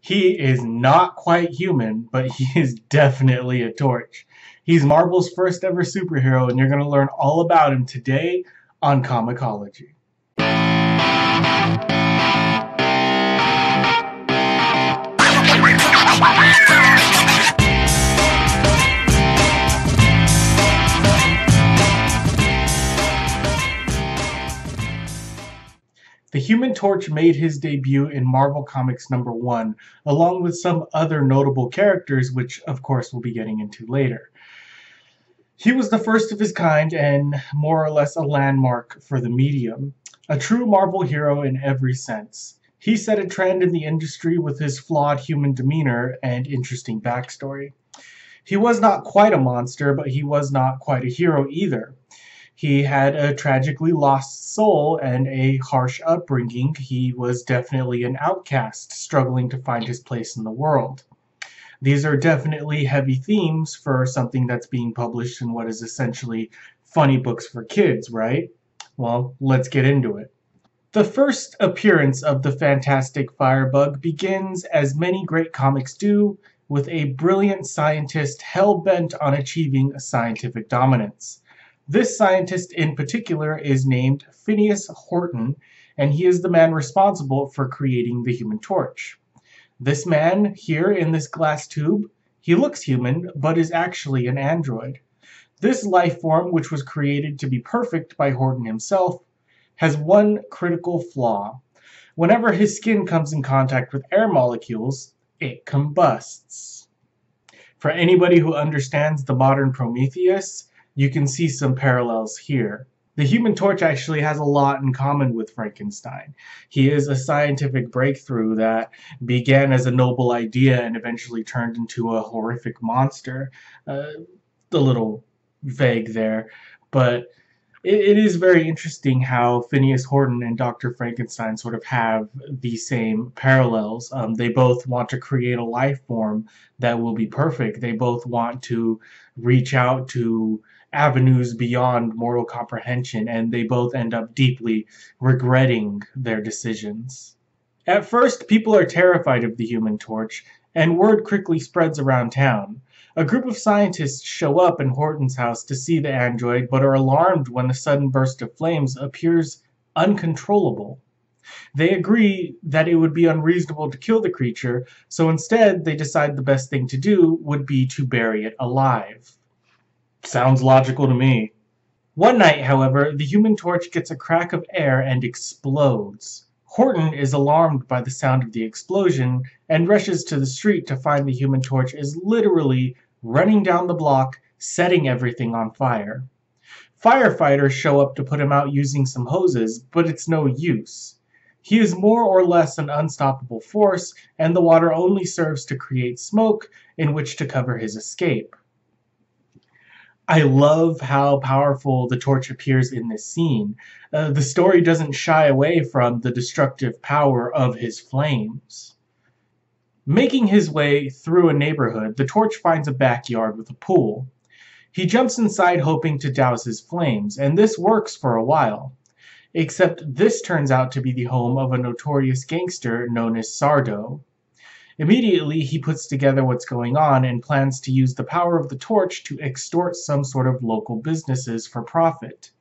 He is not quite human, but he is definitely a torch. He's Marvel's first ever superhero, and you're going to learn all about him today on Comicology. The Human Torch made his debut in Marvel Comics #1, along with some other notable characters, which of course we'll be getting into later. He was the first of his kind and more or less a landmark for the medium, a true Marvel hero in every sense. He set a trend in the industry with his flawed human demeanor and interesting backstory. He was not quite a monster, but he was not quite a hero either. He had a tragically lost soul and a harsh upbringing. He was definitely an outcast, struggling to find his place in the world. These are definitely heavy themes for something that's being published in what is essentially funny books for kids, right? Well, let's get into it. The first appearance of the Fantastic Firebug begins, as many great comics do, with a brilliant scientist hell-bent on achieving scientific dominance. This scientist in particular is named Phineas Horton, and he is the man responsible for creating the Human Torch. This man, here in this glass tube, he looks human, but is actually an android. This life form, which was created to be perfect by Horton himself, has one critical flaw. Whenever his skin comes in contact with air molecules, it combusts. For anybody who understands the modern Prometheus, you can see some parallels here. The Human Torch actually has a lot in common with Frankenstein. He is a scientific breakthrough that began as a noble idea and eventually turned into a horrific monster. A little vague there, but it is very interesting how Phineas Horton and Dr. Frankenstein sort of have the same parallels. They both want to create a life form that will be perfect. They both want to reach out to avenues beyond mortal comprehension, and they both end up deeply regretting their decisions. At first, people are terrified of the Human Torch, and word quickly spreads around town. A group of scientists show up in Horton's house to see the android, but are alarmed when the sudden burst of flames appears uncontrollable. They agree that it would be unreasonable to kill the creature, so instead they decide the best thing to do would be to bury it alive. Sounds logical to me. One night, however, the Human Torch gets a crack of air and explodes. Horton is alarmed by the sound of the explosion and rushes to the street to find the Human Torch is literally running down the block, setting everything on fire. Firefighters show up to put him out using some hoses, but it's no use. He is more or less an unstoppable force, and the water only serves to create smoke in which to cover his escape. I love how powerful the torch appears in this scene. The story doesn't shy away from the destructive power of his flames. Making his way through a neighborhood, the torch finds a backyard with a pool. He jumps inside hoping to douse his flames, and this works for a while. Except this turns out to be the home of a notorious gangster known as Sardo. Immediately, he puts together what's going on and plans to use the power of the torch to extort some sort of local businesses for profit.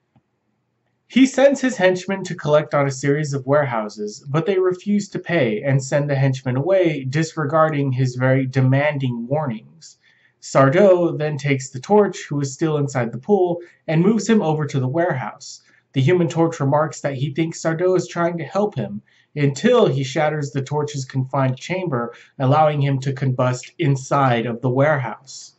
He sends his henchmen to collect on a series of warehouses, but they refuse to pay and send the henchmen away, disregarding his very demanding warnings. Sardo then takes the torch, who is still inside the pool, and moves him over to the warehouse. The Human Torch remarks that he thinks Sardo is trying to help him, until he shatters the torch's confined chamber, allowing him to combust inside of the warehouse.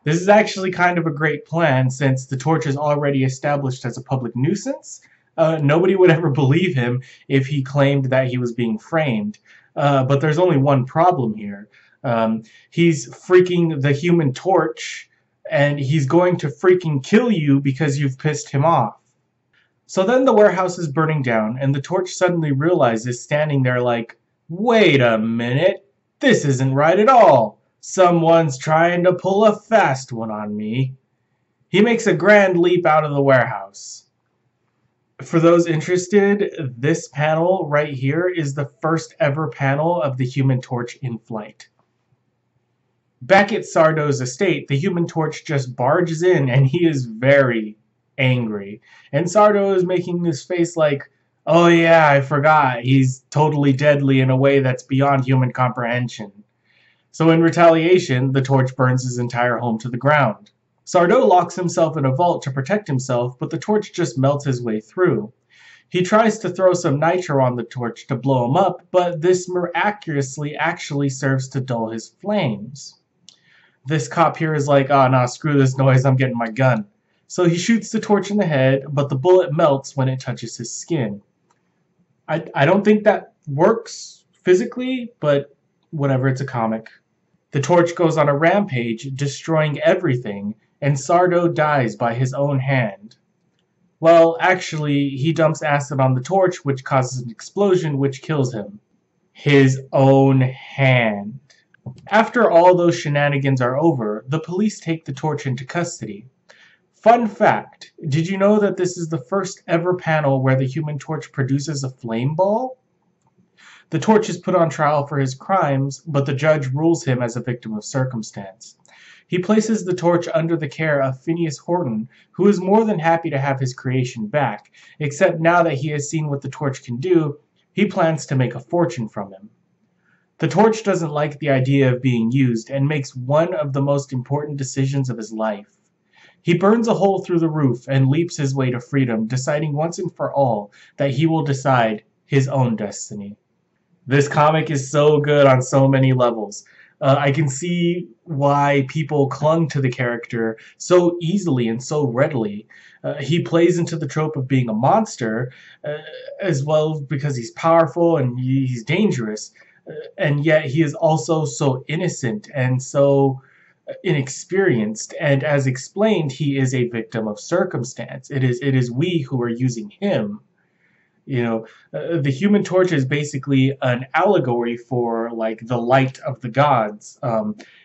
This is actually kind of a great plan, since the torch is already established as a public nuisance. Nobody would ever believe him if he claimed that he was being framed. But there's only one problem here. He's freaking the Human Torch, and he's going to freaking kill you because you've pissed him off. So then the warehouse is burning down, and the torch suddenly realizes, standing there like, wait a minute, this isn't right at all. Someone's trying to pull a fast one on me. He makes a grand leap out of the warehouse. For those interested, this panel right here is the first ever panel of the Human Torch in flight. Back at Sardo's estate, the Human Torch just barges in and he is very angry. And Sardo is making this face like, oh yeah, I forgot, he's totally deadly in a way that's beyond human comprehension. So in retaliation, the Torch burns his entire home to the ground. Sardo locks himself in a vault to protect himself, but the Torch just melts his way through. He tries to throw some nitro on the Torch to blow him up, but this miraculously actually serves to dull his flames. This cop here is like, oh nah, screw this noise, I'm getting my gun. So he shoots the Torch in the head, but the bullet melts when it touches his skin. I don't think that works physically, but whatever, it's a comic. The Torch goes on a rampage, destroying everything, and Sardo dies by his own hand. Well, actually, he dumps acid on the Torch, which causes an explosion, which kills him. His own hand. After all those shenanigans are over, the police take the Torch into custody. Fun fact, did you know that this is the first ever panel where the Human Torch produces a flame ball? The Torch is put on trial for his crimes, but the judge rules him as a victim of circumstance. He places the Torch under the care of Phineas Horton, who is more than happy to have his creation back, except now that he has seen what the Torch can do, he plans to make a fortune from him. The Torch doesn't like the idea of being used and makes one of the most important decisions of his life. He burns a hole through the roof and leaps his way to freedom, deciding once and for all that he will decide his own destiny. This comic is so good on so many levels. I can see why people clung to the character so easily and so readily. He plays into the trope of being a monster, as well because he's powerful and he's dangerous, and yet he is also so innocent and so inexperienced, and as explained, he is a victim of circumstance. It is we who are using him. You know, the Human Torch is basically an allegory for like the light of the gods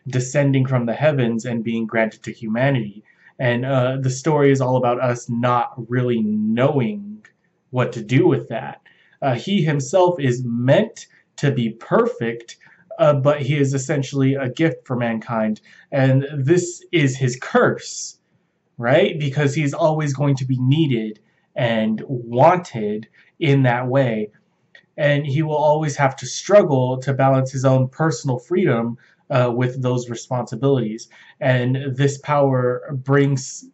descending from the heavens and being granted to humanity. And the story is all about us not really knowing what to do with that. He himself is meant to be perfect, but he is essentially a gift for mankind. And this is his curse, right? Because he's always going to be needed and wanted in that way. And he will always have to struggle to balance his own personal freedom with those responsibilities. And this power brings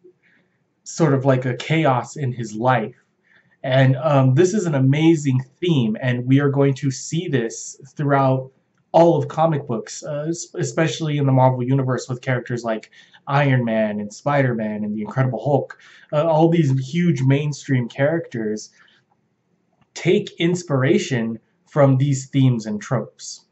sort of like a chaos in his life. And this is an amazing theme, and we are going to see this throughout all of comic books, especially in the Marvel Universe with characters like Iron Man and Spider-Man and the Incredible Hulk. All these huge mainstream characters take inspiration from these themes and tropes.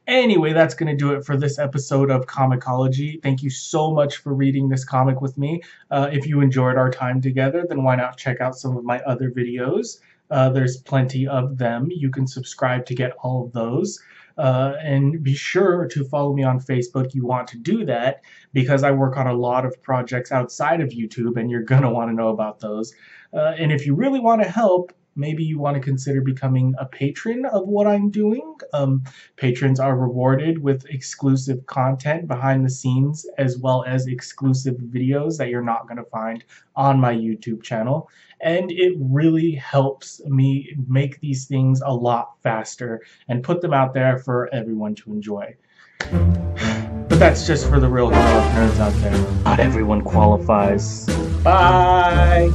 Anyway, that's going to do it for this episode of Comicology. Thank you so much for reading this comic with me. If you enjoyed our time together, then why not check out some of my other videos? There's plenty of them. You can subscribe to get all of those. And be sure to follow me on Facebook. You want to do that because I work on a lot of projects outside of YouTube, and you're going to want to know about those. And if you really want to help, maybe you want to consider becoming a patron of what I'm doing. Patrons are rewarded with exclusive content behind the scenes, as well as exclusive videos that you're not going to find on my YouTube channel. And it really helps me make these things a lot faster and put them out there for everyone to enjoy. But that's just for the real heroic nerds out there. Not everyone qualifies. Bye!